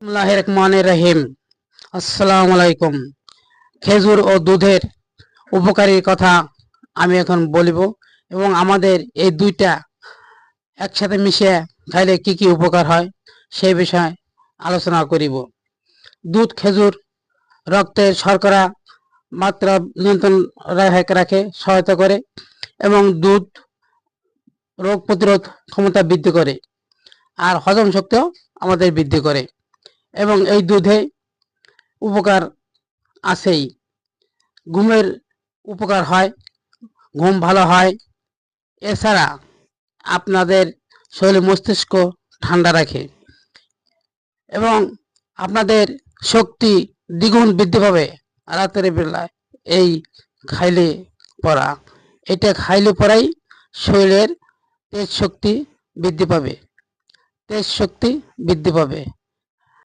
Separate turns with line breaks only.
বিসমিল্লাহির রহমানির রহিম। আসসালামু আলাইকুম। খেজুর ও দুধের উপকারীর কথা আমি এখন বলিব এবং আমাদের এই দুইটা একসাথে মিশিয়ে খাইলে কি কি উপকার হয় সেই বিষয়ে আলোচনা করিব। দুধ খেজুর রক্তের শর্করা মাত্রা নিয়ন্ত্রণ রাখে সহায়তা করে এবং দুধ রোগ প্রতিরোধ ক্ষমতা বৃদ্ধি করে আর হজম শক্তিও আমাদের বৃদ্ধি করে এবং এই দুধে উপকার আছেই। ঘুমের উপকার হয়, ঘুম ভালো হয়। এছাড়া আপনাদের শরীর মস্তিষ্ক ঠান্ডা রাখে এবং আপনাদের শক্তি দ্বিগুণ বৃদ্ধি পাবে রাতের বেলায় এই খাইলে পরা। এটা খাইলে পরাই শরীরের তেজ শক্তি বৃদ্ধি পাবে, তেজ শক্তি বৃদ্ধি পাবে।